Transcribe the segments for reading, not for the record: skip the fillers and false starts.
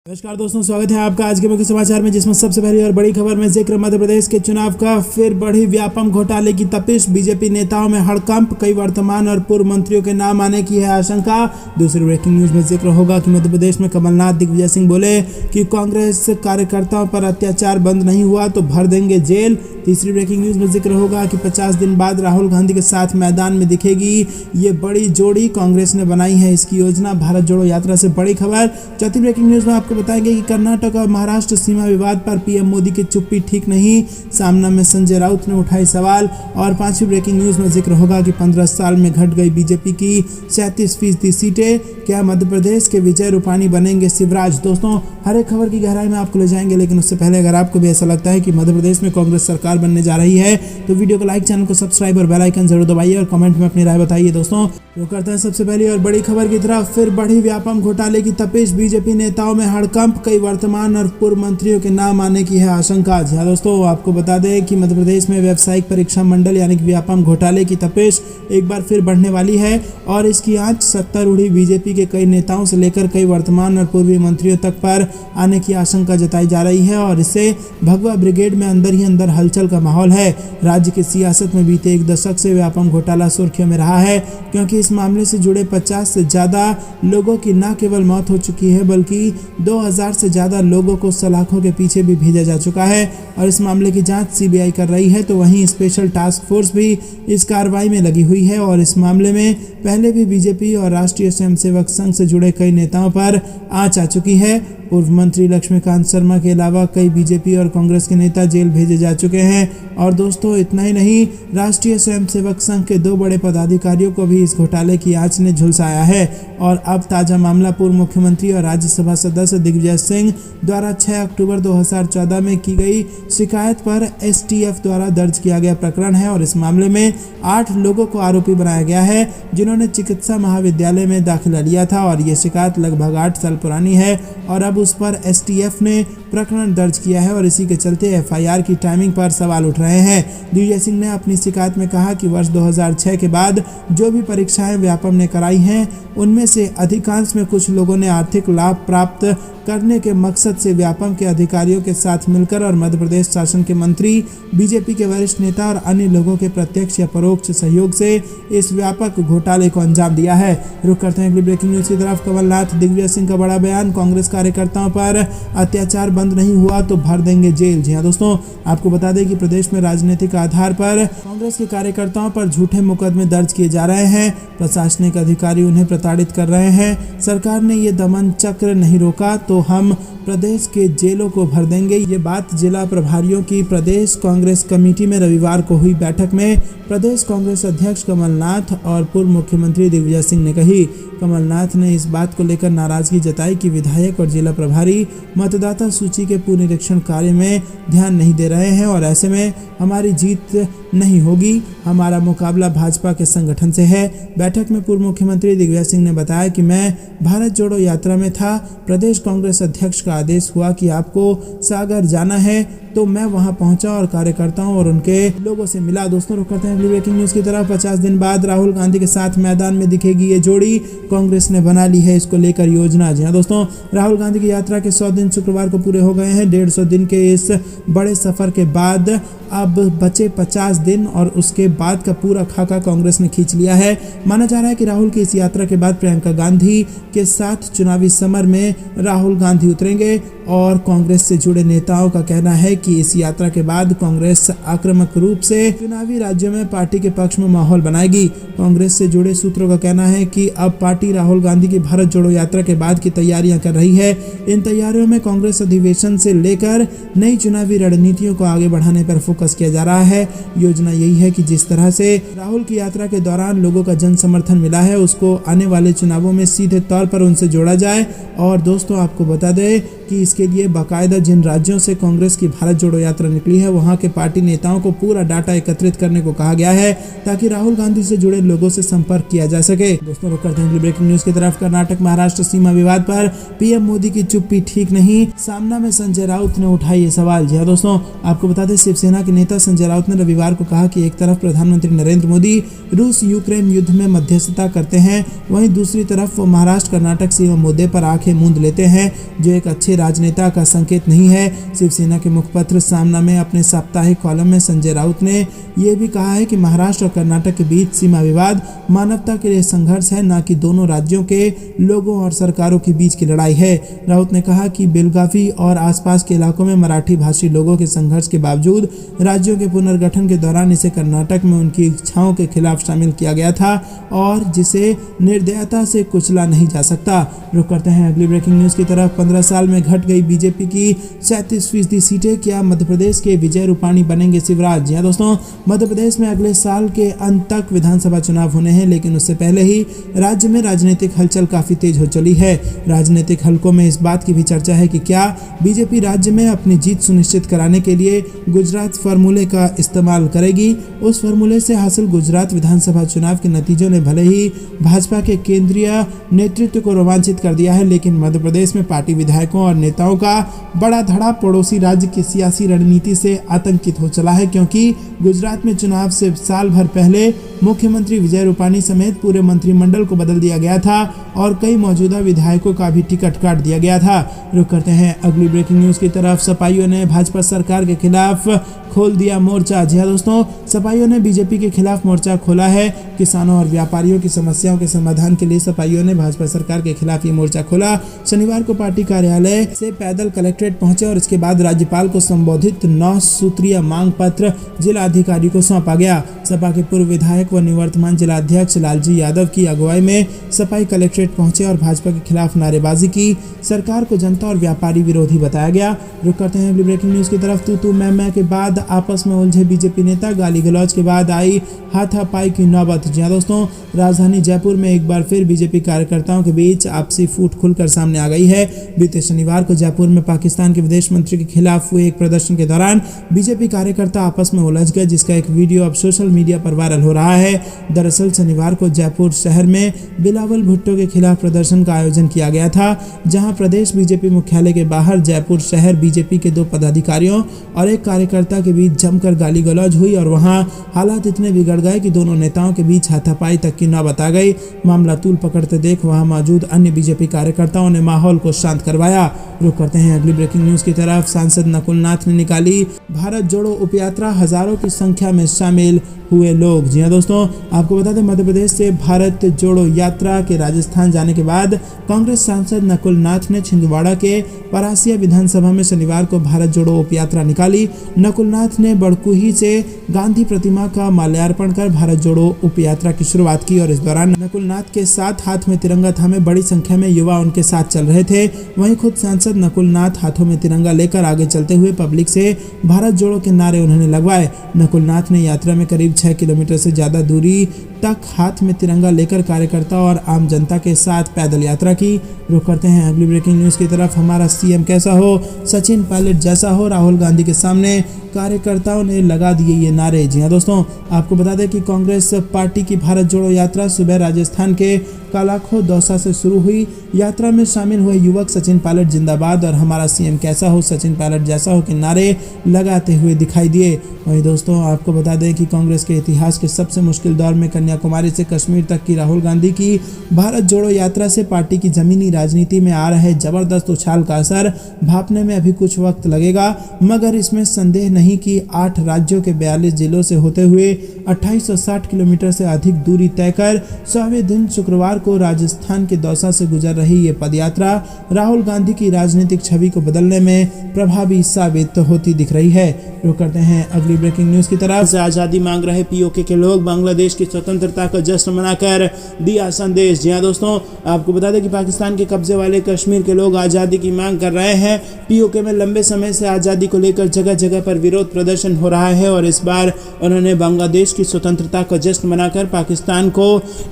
नमस्कार दोस्तों, स्वागत है आपका आज के मुख्य समाचार में, जिसमें सबसे पहली और बड़ी खबर में जिक्र मध्य प्रदेश के चुनाव का। फिर बढ़ी व्यापम घोटाले की तपिश, बीजेपी नेताओं में हड़कंप, कई वर्तमान और पूर्व मंत्रियों के नाम आने की है आशंका। दूसरी ब्रेकिंग न्यूज में जिक्र होगा कि मध्य प्रदेश में कमलनाथ दिग्विजय सिंह बोले कि कांग्रेस कार्यकर्ताओं पर अत्याचार बंद नहीं हुआ तो भर देंगे जेल। तीसरी ब्रेकिंग न्यूज में जिक्र होगा कि 50 दिन बाद राहुल गांधी के साथ मैदान में दिखेगी ये बड़ी जोड़ी, कांग्रेस ने बनाई है इसकी योजना। भारत जोड़ो यात्रा से बड़ी खबर। चौथी ब्रेकिंग न्यूज में आपको बताएंगे कि कर्नाटक और महाराष्ट्र सीमा विवाद पर पीएम मोदी की चुप्पी ठीक नहीं, सामना में संजय राउत ने उठाई सवाल। और पांचवी ब्रेकिंग न्यूज में जिक्र होगा कि 15 साल में घट गई बीजेपी की 37% सीटें, क्या मध्य प्रदेश के विजय रूपाणी बनेंगे शिवराज। दोस्तों, हर एक खबर की गहराई में आपको ले जाएंगे, लेकिन उससे पहले अगर आपको भी ऐसा लगता है कि मध्य प्रदेश में कांग्रेस सरकार बनने जा रही है तो वीडियो को लाइक, चैनल को सब्सक्राइब और बेल आइकन जरूर दबाइए और कमेंट में अपनी राय बताइए। दोस्तों, जो करते हैं सबसे पहली और बड़ी खबर की तरफ। फिर बढ़ी व्यापम घोटाले की तपिश, बीजेपी नेताओं में हड़कंप, कई वर्तमान और पूर्व मंत्रियों के नाम आने की है आशंका। जी हाँ दोस्तों, आपको बता दें कि मध्य प्रदेश में व्यावसायिक परीक्षा मंडल यानी कि व्यापम घोटाले की तपिश एक बार फिर बढ़ने वाली है और इसकी आंच सत्तारूढ़ी बीजेपी के कई नेताओं से लेकर कई वर्तमान और पूर्वी मंत्रियों तक पर आने की आशंका जताई जा रही है और इससे भगवा ब्रिगेड में अंदर ही अंदर हलचल का माहौल है। राज्य की सियासत में बीते एक दशक से व्यापम घोटाला सुर्खियों में रहा है, क्योंकि इस मामले से जुड़े 50 से ज़्यादा लोगों की न केवल मौत हो चुकी है बल्कि 2000 से ज़्यादा लोगों को सलाखों के पीछे भी भेजा जा चुका है और इस मामले की जांच सीबीआई कर रही है। तो वहीं स्पेशल टास्क फोर्स भी इस कार्रवाई में लगी हुई है और इस मामले में पहले भी बीजेपी और राष्ट्रीय स्वयंसेवक संघ से जुड़े कई नेताओं पर आंच आ चुकी है। पूर्व मंत्री लक्ष्मीकांत शर्मा के अलावा कई बीजेपी और कांग्रेस के नेता जेल भेजे जा चुके हैं। और दोस्तों, इतना ही नहीं, राष्ट्रीय स्वयंसेवक संघ के 2 बड़े पदाधिकारियों को भी इस घोटाले की आंच ने झुलसाया है। और अब ताजा मामला पूर्व मुख्यमंत्री और राज्यसभा सदस्य दिग्विजय सिंह द्वारा 6 अक्टूबर 2014 में की गई शिकायत पर एसटीएफ द्वारा दर्ज किया गया प्रकरण है और इस मामले में 8 लोगों को आरोपी बनाया गया है, जिन्होंने चिकित्सा महाविद्यालय में दाखिला लिया था और ये शिकायत लगभग 8 साल पुरानी है और अब उस पर एसटीएफ ने प्रकरण दर्ज किया है और इसी के चलते एफआईआर की टाइमिंग पर सवाल उठ रहे हैं। दिग्विजय सिंह ने अपनी शिकायत में कहा कि वर्ष 2006 के बाद जो भी परीक्षाएं व्यापम ने कराई हैं उनमें से अधिकांश में कुछ लोगों ने आर्थिक लाभ प्राप्त करने के मकसद से व्यापम के अधिकारियों के साथ मिलकर और मध्य प्रदेश शासन के मंत्री, बीजेपी के वरिष्ठ नेता और अन्य लोगों के प्रत्यक्ष या परोक्ष सहयोग से इस व्यापक घोटाले को अंजाम दिया है। रुक करते हैं अगली ब्रेकिंग न्यूज की तरफ। कमलनाथ दिग्विजय सिंह का बड़ा बयान, कांग्रेस कार्यकर्ताओं पर अत्याचार बंद नहीं हुआ तो भर देंगे जेल। जी हाँ दोस्तों, आपको बता दें कि प्रदेश में राजनीतिक आधार पर कांग्रेस के कार्यकर्ताओं पर झूठे मुकदमे दर्ज किए जा रहे हैं, प्रशासनिक अधिकारी उन्हें प्रताड़ित कर रहे हैं। सरकार ने ये दमन चक्र नहीं रोका तो हम प्रदेश के जेलों को भर देंगे। ये बात जिला प्रभारियों की प्रदेश कांग्रेस कमेटी में रविवार को हुई बैठक में प्रदेश कांग्रेस अध्यक्ष कमलनाथ और पूर्व मुख्यमंत्री दिग्विजय सिंह ने कही। कमलनाथ ने इस बात को लेकर नाराजगी जताई कि विधायक और जिला प्रभारी मतदाता सूची के पुनरीक्षण कार्य में ध्यान नहीं दे रहे हैं और ऐसे में हमारी जीत नहीं होगी, हमारा मुकाबला भाजपा के संगठन से है। बैठक में पूर्व मुख्यमंत्री दिग्विजय सिंह ने बताया कि मैं भारत जोड़ो यात्रा में था, प्रदेश कांग्रेस अध्यक्ष का आदेश हुआ कि आपको सागर जाना है तो मैं वहां पहुंचा और कार्यकर्ताओं और उनके लोगों से मिला। दोस्तों, रुक करते हैं अगली ब्रेकिंग न्यूज की तरफ। 50 दिन बाद राहुल गांधी के साथ मैदान में दिखेगी ये जोड़ी, कांग्रेस ने बना ली है इसको लेकर योजना। जी हाँ दोस्तों, राहुल गांधी की यात्रा के 100 दिन शुक्रवार को पूरे हो गए हैं। 150 दिन के इस बड़े सफर के बाद अब बचे 50 दिन और उसके बाद का पूरा खाका कांग्रेस ने खींच लिया है। माना जा रहा है कि राहुल की इस यात्रा के बाद प्रियंका गांधी के साथ चुनावी समर में राहुल गांधी उतरेंगे और कांग्रेस से जुड़े नेताओं का कहना है कि इस यात्रा के बाद कांग्रेस आक्रामक रूप से चुनावी राज्यों में पार्टी के पक्ष में माहौल बनाएगी। कांग्रेस से जुड़े सूत्रों का कहना है कि अब पार्टी राहुल गांधी की भारत जोड़ो यात्रा के बाद की तैयारियां कर रही है। इन तैयारियों में कांग्रेस अधिवेशन से लेकर नई चुनावी रणनीतियों को आगे बढ़ाने पर फोकस किया जा रहा है। योजना यही है कि जिस तरह से राहुल की यात्रा के दौरान लोगों का जन समर्थन मिला है उसको आने वाले चुनावों में सीधे तौर पर उनसे जोड़ा जाए। और दोस्तों, आपको बता दें कि इसके लिए बाकायदा जिन राज्यों से कांग्रेस की भारत भारत जोड़ो यात्रा निकली है वहां के पार्टी नेताओं को पूरा डाटा एकत्रित करने को कहा गया है ताकि राहुल गांधी से जुड़े लोगों से संपर्क किया जा सके। दोस्तों रुक करते हैं ब्रेकिंग न्यूज की तरफ। कर्नाटक महाराष्ट्र सीमा विवाद पर पीएम मोदी की चुप्पी ठीक नहीं, सामना में संजय राउत ने उठाई ये सवाल। जी हाँ दोस्तों, आपको बता दें शिवसेना के नेता संजय राउत ने रविवार को कहा कि एक तरफ प्रधानमंत्री नरेंद्र मोदी रूस यूक्रेन युद्ध में मध्यस्थता करते हैं, वहीं दूसरी तरफ वो महाराष्ट्र कर्नाटक सीमा मुद्दे पर आंखें मूंद लेते हैं, जो एक अच्छे राजनेता का संकेत नहीं है। शिवसेना के मुखपत्र सामना में अपने साप्ताहिक कॉलम में संजय राउत ने यह भी कहा है कि महाराष्ट्र और कर्नाटक के बीच सीमा विवाद मानवता के लिए संघर्ष है, न कि दोनों राज्यों के लोगों और सरकारों के बीच की लड़ाई है। राउत ने कहा कि बेलगावी और आसपास के इलाकों में मराठी भाषी लोगों के संघर्ष के बावजूद राज्यों के पुनर्गठन के दौरान इसे कर्नाटक में उनकी इच्छाओं के खिलाफ शामिल किया गया था और जिसे निर्दयता से कुचला नहीं जा सकता। रुक करते हैं अगली ब्रेकिंग न्यूज की तरफ। 15 साल में घट गई बीजेपी की 37% सीटें, क्या मध्य प्रदेश के विजय रूपाणी बनेंगे शिवराज? जी हाँ दोस्तों, मध्य प्रदेश में अगले साल के अंत तक विधानसभा चुनाव होने हैं, लेकिन उससे पहले ही राज्य में राजनीतिक हलचल काफी तेज हो चली है। राजनीतिक हलकों में इस बात की भी चर्चा है कि क्या बीजेपी राज्य में अपनी जीत सुनिश्चित कराने के लिए गुजरात फार्मूले का इस्तेमाल करेगी। उस फार्मूले से हासिल गुजरात विधानसभा चुनाव के नतीजों ने भले ही भाजपा के केंद्रीय नेतृत्व को रोमांचित कर दिया है, लेकिन मध्य प्रदेश में पार्टी विधायकों और नेताओं का बड़ा धड़ा पड़ोसी राज्य की सियासी रणनीति से आतंकित हो चला है, क्योंकि गुजरात में चुनाव से साल भर पहले मुख्यमंत्री विजय रूपाणी समेत पूरे मंत्रिमंडल को बदल दिया गया था और कई मौजूदा विधायकों का भी टिकट काट दिया गया था। रुक करते हैं अगली ब्रेकिंग न्यूज की तरफ। सपाइयों ने भाजपा सरकार के खिलाफ खोल दिया मोर्चा। जी हाँ दोस्तों, सपाइयों ने बीजेपी के खिलाफ मोर्चा खोला है। किसानों और व्यापारियों की समस्याओं के समाधान के लिए सपाइयों ने भाजपा सरकार के खिलाफ ये मोर्चा खोला। शनिवार को पार्टी कार्यालय से पैदल कलेक्ट्रेट पहुंचे और इसके बाद राज्यपाल को संबोधित 9 सूत्रीय मांग पत्र जिला अधिकारी को सौंपा गया। सपा के पूर्व विधायक व निवर्तमान जिला अध्यक्ष लालजी यादव की अगुवाई में सपाई कलेक्ट्रेट पहुंचे और भाजपा के खिलाफ नारेबाजी की। सरकार को जनता और व्यापारी विरोधी बताया गया। रुक करते हैं अगली ब्रेकिंग न्यूज की तरफ। तू मैं के बाद आपस में उलझे बीजेपी नेता, गाली गलौज के बाद आई हाथापाई की नौबत। जी दोस्तों, राजधानी जयपुर में एक बार फिर बीजेपी कार्यकर्ताओं के बीच आपसी फूट खुलकर सामने आ गई है। बीते शनिवार को जयपुर में पाकिस्तान के विदेश मंत्री के खिलाफ हुए एक प्रदर्शन के दौरान बीजेपी कार्यकर्ता आपस में उलझ गए, जिसका एक वीडियो अब सोशल मीडिया पर वायरल हो रहा है। दरअसल शनिवार को जयपुर शहर में बिलावल भुट्टो के खिलाफ प्रदर्शन का आयोजन किया गया था, जहां प्रदेश बीजेपी मुख्यालय के बाहर जयपुर शहर बीजेपी के 2 पदाधिकारियों और एक कार्यकर्ता के बीच जमकर गाली गलौज हुई और वहां हालात इतने बिगड़ गए कि दोनों नेताओं के बीच हाथापाई तक की नौबत आ गई। मामला तूल पकड़ते देख वहां मौजूद अन्य बीजेपी कार्यकर्ताओं ने माहौल को शांत करवाया। रुक करते हैं अगली ब्रेकिंग न्यूज की तरफ। सांसद नकुल नाथ ने निकाली भारत जोड़ो उपयात्रा, हजारों की संख्या में शामिल हुए लोग। जी हाँ दोस्तों, आपको बता दें मध्य प्रदेश से भारत जोड़ो यात्रा के राजस्थान जाने के बाद कांग्रेस सांसद नकुल नाथ ने छिंदवाड़ा के परासिया विधानसभा में शनिवार को भारत जोड़ो उपयात्रा निकाली। नकुल नाथ ने बड़कुही से गांधी प्रतिमा का माल्यार्पण कर भारत जोड़ो उपयात्रा की शुरुआत की और इस दौरान नकुल नाथ के साथ हाथ में तिरंगा थामे बड़ी संख्या में युवा उनके साथ चल रहे थे। वहीं खुद सांसद नकुल नाथ हाथों में तिरंगा लेकर आगे चलते हुए पब्लिक से भारत जोड़ो के नारे उन्होंने लगवाए। नकुल नाथ ने यात्रा में करीब 6 किलोमीटर से ज्यादा दूरी तक हाथ में तिरंगा लेकर कार्यकर्ता और आम जनता के साथ पैदल यात्रा की। रुक करते हैं अगली ब्रेकिंग न्यूज की तरफ। हमारा सीएम कैसा हो, सचिन पायलट जैसा हो, राहुल गांधी के सामने कार्यकर्ताओं ने लगा दिए ये नारे। जी हाँ दोस्तों, आपको बता दें कि कांग्रेस पार्टी की भारत जोड़ो यात्रा सुबह राजस्थान के कालाखो दौसा से शुरू हुई। यात्रा में शामिल हुए युवक सचिन पायलट जिंदाबाद और हमारा सीएम कैसा हो, सचिन पायलट जैसा हो के नारे लगाते हुए दिखाई दिए। वहीं दोस्तों, आपको बता दें कि कांग्रेस के इतिहास के सबसे मुश्किल दौर में कन्याकुमारी से कश्मीर तक की राहुल गांधी की भारत जोड़ो यात्रा से पार्टी की जमीनी राजनीति में आ रहे जबरदस्त उछाल का असर भांपने में अभी कुछ वक्त लगेगा, मगर इसमें संदेह नहीं कि 8 राज्यों के 42 जिलों से होते हुए 2860 किलोमीटर से अधिक दूरी तय कर 100वें दिन शुक्रवार को राजस्थान के दौसा से गुजर रही ये पदयात्रा राहुल गांधी की राजनीतिक छवि को बदलने में प्रभावी साबित होती दिख रही है। रुक करते हैं अगली ब्रेकिंग न्यूज की तरफ। आजादी मांग रहे पीओके के लोग बांग्लादेश की स्वतंत्र स्वतंत्रता का जश्न मनाकर दिया संदेश। जी हाँ दोस्तों, आपको बता दें कि पाकिस्तान के कब्जे वाले कश्मीर के लोग आज़ादी की मांग कर रहे हैं। पीओके में लंबे समय से आज़ादी को लेकर जगह जगह पर विरोध प्रदर्शन हो रहा है और इस बार उन्होंने बांग्लादेश की स्वतंत्रता का जश्न मनाकर पाकिस्तान को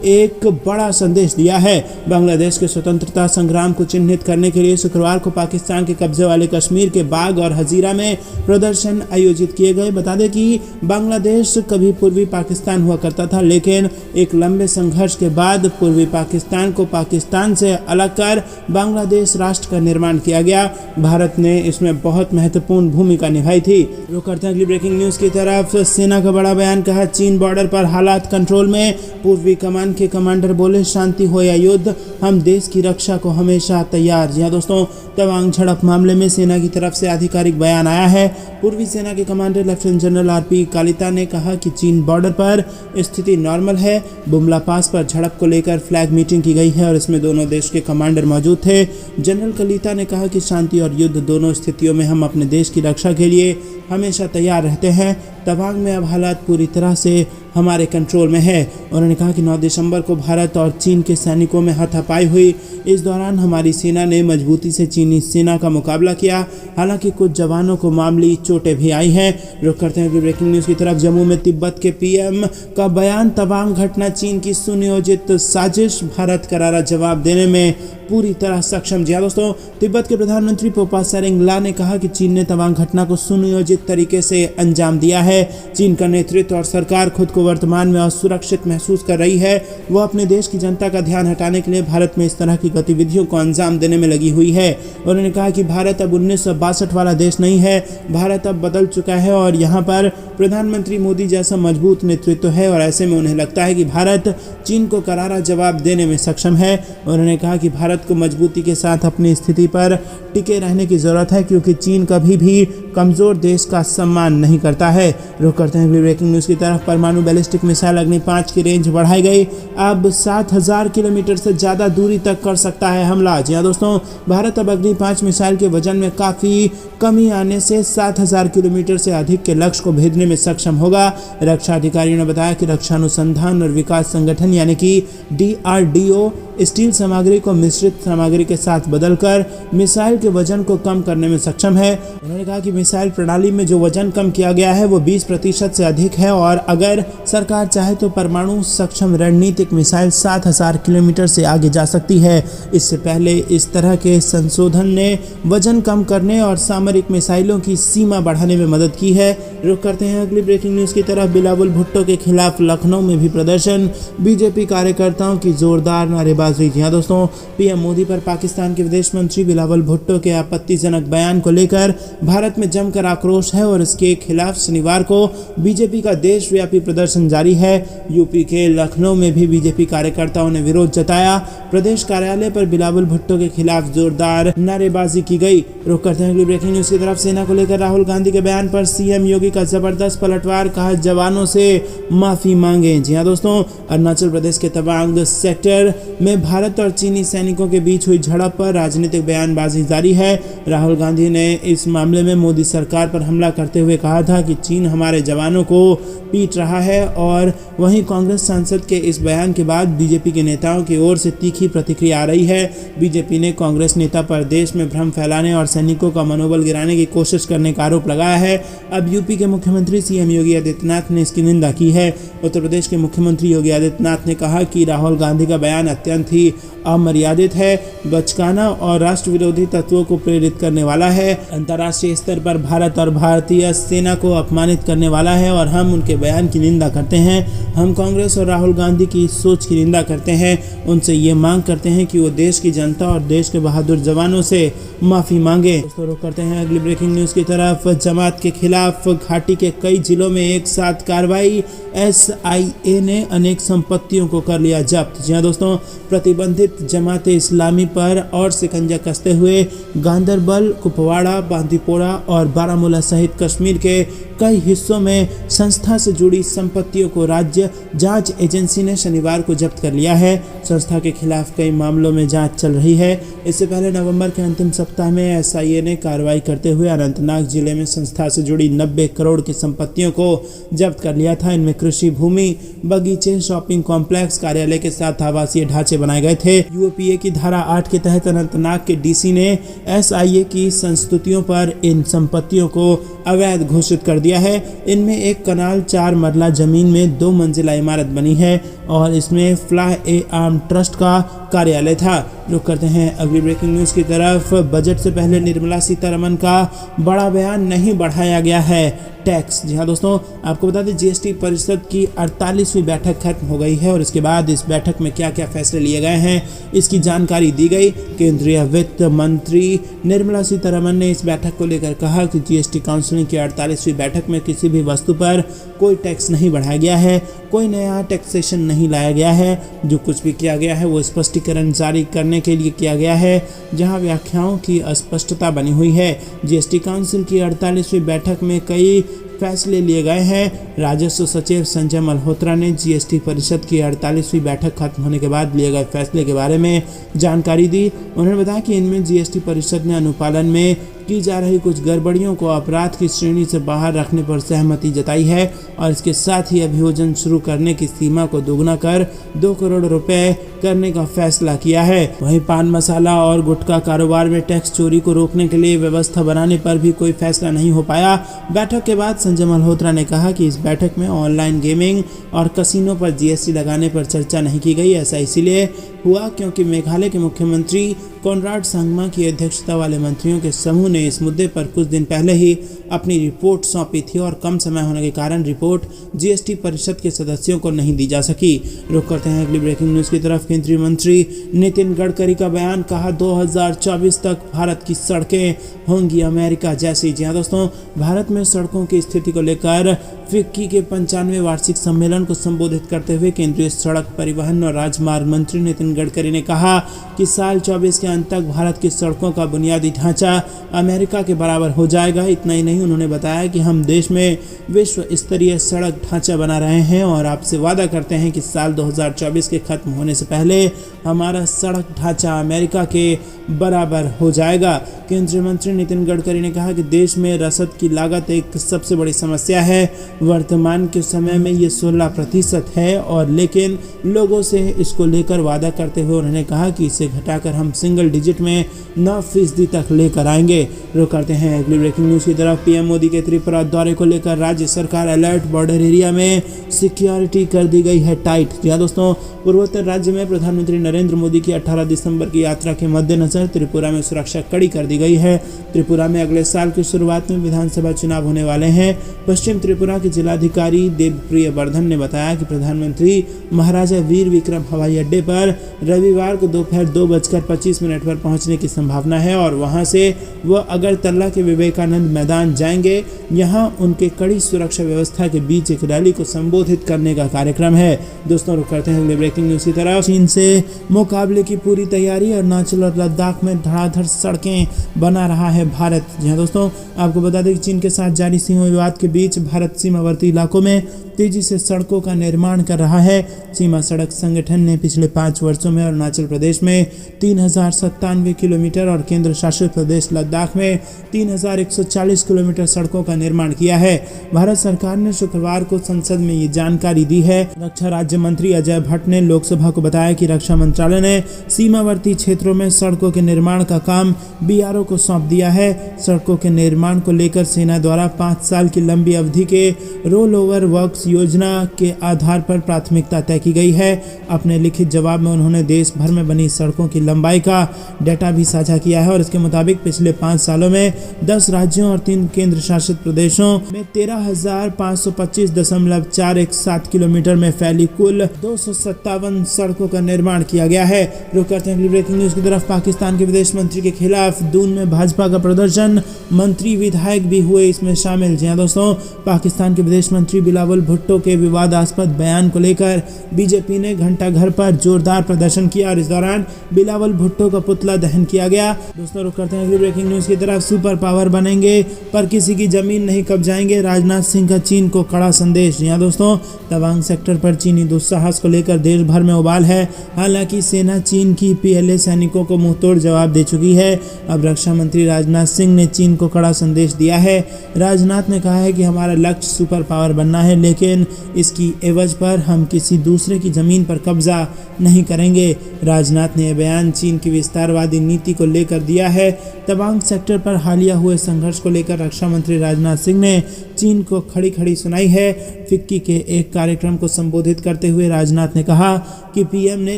एक बड़ा संदेश दिया है। बांग्लादेश के स्वतंत्रता संग्राम को चिन्हित करने के लिए शुक्रवार को पाकिस्तान के कब्जे वाले कश्मीर के बाग और हजीरा में प्रदर्शन आयोजित किए गए। बता दें कि बांग्लादेश कभी पूर्वी पाकिस्तान हुआ करता था, लेकिन एक लंबे संघर्ष के बाद पूर्वी पाकिस्तान को पाकिस्तान से अलग कर बांग्लादेश राष्ट्र का निर्माण किया गया। भारत ने इसमें बहुत महत्वपूर्ण भूमिका निभाई थी। रुक करते हैं अगली ब्रेकिंग न्यूज की तरफ। सेना का बड़ा बयान, कहा चीन बॉर्डर पर हालात कंट्रोल में। पूर्वी कमान के कमांडर बोले शांति हो या युद्ध, हम देश की रक्षा को हमेशा तैयार। जी हाँ दोस्तों, तवांग झड़प मामले में सेना की तरफ से आधिकारिक बयान आया है। पूर्वी सेना के commander lieutenant general RP Kalita ने कहा कि चीन बॉर्डर पर स्थिति नॉर्मल है। बुमला पास पर झड़प को लेकर फ्लैग मीटिंग की गई है और इसमें दोनों देश के कमांडर मौजूद थे। जनरल कलिता ने कहा कि शांति और युद्ध दोनों स्थितियों में हम अपने देश की रक्षा के लिए हमेशा तैयार रहते हैं। तवांग में अब हालात पूरी तरह से हमारे कंट्रोल में है। उन्होंने कहा कि 9 दिसंबर को भारत और चीन के सैनिकों में हाथापाई हुई। इस दौरान हमारी सेना ने मजबूती से चीनी सेना का मुकाबला किया। हालांकि कुछ जवानों को मामूली चोटें भी आई हैं। रुक करते हैं ब्रेकिंग न्यूज की तरफ। जम्मू में तिब्बत के पीएम का बयान, तवांग घटना चीन की सुनियोजित साजिश, भारत करारा जवाब देने में पूरी तरह सक्षम। जी हाँ दोस्तों, तिब्बत के प्रधानमंत्री पोपा सेरिंगला ने कहा कि चीन ने तवांग घटना को सुनियोजित तरीके से अंजाम दिया है। चीन का नेतृत्व और सरकार खुद को वर्तमान में असुरक्षित महसूस कर रही है। वह अपने देश की जनता का ध्यान हटाने के लिए भारत में इस तरह की गतिविधियों को अंजाम देने में लगी हुई है। उन्होंने कहा कि भारत अब 1962 वाला देश नहीं है। भारत अब बदल चुका है और यहाँ पर प्रधानमंत्री मोदी जैसा मजबूत नेतृत्व है और ऐसे में उन्हें लगता है कि भारत चीन को करारा जवाब देने में सक्षम है। उन्होंने कहा कि भारत को मजबूती के साथ अपनी स्थिति पर टिके रहने की जरूरत है, क्योंकि चीन कभी भी कमजोर देश का सम्मान नहीं करता है। रुक करते हैं ब्रेकिंग न्यूज की तरफ। परमाणु बैलिस्टिक मिसाइल अग्नि 5 की रेंज बढ़ाई गई। अब 7000 किलोमीटर से ज्यादा दूरी तक कर सकता है हमला। जी हाँ दोस्तों, भारत अब अग्नि 5 मिसाइल के वजन में काफी कमी आने से 7000 किलोमीटर से अधिक के लक्ष्य को भेजने में सक्षम होगा। रक्षा अधिकारियों ने बताया कि रक्षा अनुसंधान और विकास संगठन यानी कि DRDO स्टील सामग्री को मिश्रित सामग्री के साथ बदलकर मिसाइल के वजन को कम करने में सक्षम है। उन्होंने कहा कि मिसाइल प्रणाली में जो वजन कम किया गया है वो 20% से अधिक है और अगर सरकार चाहे तो परमाणु सक्षम रणनीतिक मिसाइल 7000 किलोमीटर से आगे जा सकती है। इससे पहले इस तरह के संशोधन ने वजन कम करने और सामरिक मिसाइलों की सीमा बढ़ाने में मदद की है। रुक करते हैं अगली ब्रेकिंग न्यूज की तरफ। बिलावल भुट्टो के खिलाफ लखनऊ में भी प्रदर्शन, बीजेपी कार्यकर्ताओं की जोरदार नारेबाजी। जी हाँ दोस्तों, पीएम मोदी पर पाकिस्तान के विदेश मंत्री बिलावल भुट्टो के आपत्तिजनक बयान को लेकर भारत में जमकर आक्रोश है और इसके खिलाफ शनिवार को बीजेपी का देशव्यापी प्रदर्शन जारी है। यूपी के लखनऊ में भी बीजेपी कार्यकर्ताओं ने विरोध जताया। प्रदेश कार्यालय पर बिलावल भुट्टो के खिलाफ जोरदार नारेबाजी की गई। रुक करते हैं अगली ब्रेकिंग न्यूज की तरफ। सेना को लेकर राहुल गांधी के बयान पर सीएम योगी का जबरदस्त पलटवार, कहा जवानों से माफी मांगे। जी हाँ दोस्तों, अरुणाचल प्रदेश के तवांग सेक्टर में भारत और चीनी सैनिकों के बीच हुई झड़प पर राजनीतिक बयानबाजी जारी है। राहुल गांधी ने इस मामले में मोदी सरकार पर हमला करते हुए कहा था कि चीन हमारे जवानों को पीट रहा है और वहीं कांग्रेस सांसद के इस बयान के बाद बीजेपी के नेताओं की ओर से तीखी प्रतिक्रिया आ रही है। बीजेपी ने कांग्रेस नेता पर देश में भ्रम फैलाने और सैनिकों का मनोबल गिराने की कोशिश करने का आरोप लगाया है। अब यूपी के मुख्यमंत्री सीएम योगी आदित्यनाथ ने इसकी निंदा की है। उत्तर प्रदेश के मुख्यमंत्री योगी आदित्यनाथ ने कहा कि राहुल गांधी का बयान अत्यंत ही अमर्यादित है, बचकाना और राष्ट्र विरोधी तत्वों को प्रेरित करने वाला है, अंतर्राष्ट्रीय स्तर पर भारत और भारतीय सेना को अपमानित करने वाला है और हम उनके बयान की निंदा करते हैं। हम कांग्रेस और राहुल गांधी की सोच की निंदा करते हैं। उनसे ये मांग करते हैं कि वो देश की जनता और देश के बहादुर जवानों से माफी मांगे। दोस्तों रुक करते हैं अगली ब्रेकिंग न्यूज की तरफ। जमात के खिलाफ घाटी के कई जिलों में एक साथ कार्रवाई, SIA ने अनेक संपत्तियों को कर लिया जब्त। जी हाँ दोस्तों, प्रतिबंधित जमाते इस्लामी पर और शिकंजा कसते हुए गांदरबल, कुपवाड़ा, बांदीपोरा और बारामूला सहित कश्मीर के कई हिस्सों में संस्था से जुड़ी संपत्तियों को राज्य जांच एजेंसी ने शनिवार को जब्त कर लिया है। संस्था के खिलाफ कई मामलों में जांच चल रही है। इससे पहले नवंबर के अंतिम सप्ताह में एसआईए ने कार्रवाई करते हुए अनंतनाग जिले में संस्था से जुड़ी 90 करोड़ की संपत्तियों को जब्त कर लिया था। इनमें कृषि भूमि, बगीचे, शॉपिंग कॉम्प्लेक्स, कार्यालय के साथ आवासीय ढांचे बनाए गए थे। यूएपीए की धारा 8 के तहत अनंतनाग के डीसी ने एसआईए की संस्तुतियों पर इन संपत्तियों को अवैध घोषित कर दिया है। इनमें एक कनाल 4 मरला जमीन में 2 मंजिला इमारत बनी है और इसमें फ्लाई ए आर्म ट्रस्ट का कार्यालय था। रुक करते हैं अगली ब्रेकिंग न्यूज की तरफ। बजट से पहले निर्मला सीतारमण का बड़ा बयान, नहीं बढ़ाया गया है टैक्स। जी हाँ दोस्तों, आपको बता दें जीएसटी परिषद की 48वीं बैठक खत्म हो गई है और इसके बाद इस बैठक में क्या क्या फैसले लिए गए हैं इसकी जानकारी दी गई। केंद्रीय वित्त मंत्री निर्मला सीतारमण ने इस बैठक को लेकर कहा कि जीएसटी काउंसिल की 48वीं बैठक में किसी भी वस्तु पर कोई टैक्स नहीं बढ़ाया गया है, कोई नया टैक्सेशन नहीं लाया गया है। जो कुछ भी किया गया है वो स्पष्टीकरण जारी करने के लिए किया गया है जहां व्याख्याओं की अस्पष्टता बनी हुई है। जीएसटी काउंसिल की 48वीं बैठक में कई फैसले लिए गए हैं। राजस्व सचिव संजय मल्होत्रा ने जीएसटी परिषद की 48वीं बैठक खत्म होने के बाद लिए गए फैसले के बारे में जानकारी दी। उन्होंने बताया कि इनमें जीएसटी परिषद ने अनुपालन में की जा रही कुछ गड़बड़ियों को अपराध की श्रेणी से बाहर रखने पर सहमति जताई है और इसके साथ ही अभियोजन शुरू करने की सीमा को दोगुना कर 2 करोड़ रुपए करने का फैसला किया है। वहीं पान मसाला और गुटखा कारोबार में टैक्स चोरी को रोकने के लिए व्यवस्था बनाने पर भी कोई फैसला नहीं हो पाया। बैठक के बाद संजय मल्होत्रा ने कहा कि इस बैठक में ऑनलाइन गेमिंग और कसिनो पर जीएसटी लगाने पर चर्चा नहीं की गई। ऐसा इसीलिए हुआ क्योंकि मेघालय के मुख्यमंत्री कॉनराड संगमा की अध्यक्षता वाले मंत्रियों के समूह ने इस मुद्दे पर कुछ दिन पहले ही अपनी रिपोर्ट सौंपी थी और कम समय होने के कारण रिपोर्ट जीएसटी परिषद के सदस्यों को नहीं दी जा सकी। रुक करते हैं अगली ब्रेकिंग न्यूज की तरफ। केंद्रीय मंत्री नितिन गडकरी का बयान, कहा 2024 तक भारत की सड़कें होंगी अमेरिका जैसी। जी हाँ दोस्तों, भारत में सड़कों की स्थिति को लेकर फिक्की के 95वें वार्षिक सम्मेलन को संबोधित करते हुए केंद्रीय सड़क परिवहन और राजमार्ग मंत्री नितिन गडकरी ने कहा कि साल 24 के अंत तक भारत की सड़कों का बुनियादी ढांचा अमेरिका के बराबर हो जाएगा। इतना ही नहीं, उन्होंने बताया कि हम देश में विश्व स्तरीय सड़क ढांचा बना रहे हैं और आपसे वादा करते हैं कि साल 2024 के खत्म होने से पहले हमारा सड़क ढांचा अमेरिका के बराबर हो जाएगा। केंद्रीय मंत्री नितिन गडकरी ने कहा कि देश में रसद की लागत एक सबसे बड़ी समस्या है। वर्तमान के समय में ये 16% है और लेकिन लोगों से इसको लेकर वादा करते हुए उन्होंने कहा कि इसे घटाकर हम सिंगल डिजिट में 9% तक लेकर आएंगे। रुक करते हैं अगली ब्रेकिंग न्यूज की तरफ। पीएम मोदी के त्रिपुरा दौरे को लेकर राज्य सरकार अलर्ट, बॉर्डर एरिया में सिक्योरिटी कर दी गई है टाइट। जी हाँ दोस्तों, पूर्वोत्तर राज्य में प्रधानमंत्री नरेंद्र मोदी की 18 दिसंबर की यात्रा के मद्देनजर त्रिपुरा में सुरक्षा कड़ी कर दी गई है। त्रिपुरा में अगले साल की शुरुआत में विधानसभा चुनाव होने वाले हैं। पश्चिम त्रिपुरा के जिलाधिकारी देवप्रिय वर्धन ने बताया कि प्रधानमंत्री महाराजा वीर विक्रम हवाई अड्डे पर रविवार को दोपहर 2:25 पर पहुंचने की संभावना है और वहां से वह अगरतला के विवेकानंद मैदान जाएंगे। यहां उनके कड़ी सुरक्षा व्यवस्था के बीच एक रैली को संबोधित करने का कार्यक्रम है। दोस्तों, रुक करते हैं ब्रेकिंग न्यूज की तरफ। चीन से मुकाबले की पूरी तैयारी, अरुणाचल और लद्दाख में धड़ाधड़ सड़कें बना रहा है भारत। जी हाँ दोस्तों, आपको बता दें कि चीन के साथ जारी सीमा विवाद के बीच भारत सीमावर्ती इलाकों में तेजी से सड़कों का निर्माण कर रहा है। सीमा सड़क संगठन ने पिछले 5 वर्षों में अरुणाचल प्रदेश में 3097 किलोमीटर और केंद्र शासित प्रदेश लद्दाख में 3140 किलोमीटर सड़कों का निर्माण किया है। भारत सरकार ने शुक्रवार को संसद में ये जानकारी दी है। रक्षा राज्य मंत्री अजय भट्ट ने लोकसभा को बताया कि रक्षा मंत्रालय ने सीमावर्ती क्षेत्रों में सड़कों के निर्माण का काम बीआरओ को सौंप दिया है। सड़कों के निर्माण को लेकर सेना द्वारा 5 साल की लंबी अवधि के रोल ओवर वर्क्स योजना के आधार पर प्राथमिकता तय की गई है। अपने लिखित जवाब में उन्होंने देश भर में बनी सड़कों की लंबाई का डेटा भी साझा किया है और इसके मुताबिक पिछले 5 सालों में 10 राज्यों और 3 केंद्र शासित प्रदेशों में 13,525.417 किलोमीटर में फैली कुल 257 सड़कों का निर्माण किया गया है। रुक करते हैं अगली ब्रेकिंग न्यूज की तरफ। पाकिस्तान के विदेश मंत्री के खिलाफ दून में भाजपा का प्रदर्शन, मंत्री विधायक भी हुए इसमें शामिल। जी हाँ दोस्तों, पाकिस्तान के विदेश मंत्री बिलावल भुट्टो भुट्टो के विवादास्पद बयान को लेकर बीजेपी ने घंटा घर पर जोरदार प्रदर्शन किया और इस दौरान बिलावल भुट्टो का पुतला दहन किया गया। दोस्तों रुक करते हैं अगली ब्रेकिंग न्यूज की तरफ। सुपर पावर बनेंगे पर किसी की जमीन नहीं कब्जाएंगे, राजनाथ सिंह का चीन को कड़ा संदेश। यहाँ दोस्तों तवांग सेक्टर पर चीनी दुस्साहस को लेकर देश भर में उबाल है। हालांकि सेना चीन की पीएलए सैनिकों को मुंहतोड़ जवाब दे चुकी है। अब रक्षा मंत्री राजनाथ सिंह ने चीन को कड़ा संदेश दिया है। राजनाथ ने कहा है कि हमारा लक्ष्य सुपर पावर बनना है, लेकिन इसकी एवज पर हम किसी दूसरे की जमीन पर कब्जा नहीं करेंगे। राजनाथ ने यह बयान चीन की विस्तारवादी नीति को लेकर दिया है। तवांग सेक्टर पर हालिया हुए संघर्ष को लेकर रक्षा मंत्री राजनाथ सिंह ने चीन को खड़ी खड़ी सुनाई है। फिक्की के एक कार्यक्रम को संबोधित करते हुए राजनाथ ने कहा कि पीएम ने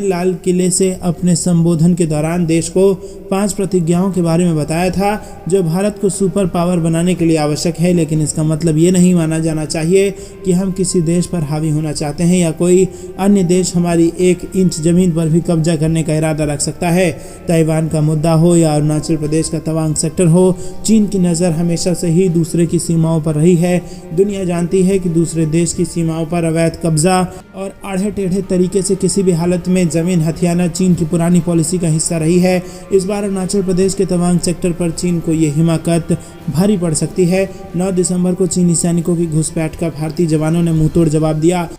लाल किले से अपने संबोधन के दौरान देश को 5 प्रतिज्ञाओं के बारे में बताया था जो भारत को सुपर पावर बनाने के लिए आवश्यक है, लेकिन इसका मतलब ये नहीं माना जाना चाहिए कि हम किसी देश पर हावी होना चाहते हैं या कोई अन्य देश हमारी 1 इंच जमीन पर भी कब्जा करने का इरादा रख सकता है। ताइवान का मुद्दा हो या अरुणाचल प्रदेश का तवांग सेक्टर हो, चीन की नज़र हमेशा से ही दूसरे की सीमाओं पर रही है। दुनिया जानती है कि दूसरे देश की सीमाओं पर अवैध कब्जा और आढ़े टेढ़े तरीके से किसी भी हालत में जमीन हथियाना चीन की पुरानी पॉलिसी का हिस्सा रही है। इस बार अरुणाचल प्रदेश के तवांग सेक्टर पर चीन को ये हिमाकत भारी पड़ सकती है। 9 दिसंबर को चीनी सैनिकों की घुसपैठ का भारतीय जवानों ने मुंहतोड़ जवाब दिया।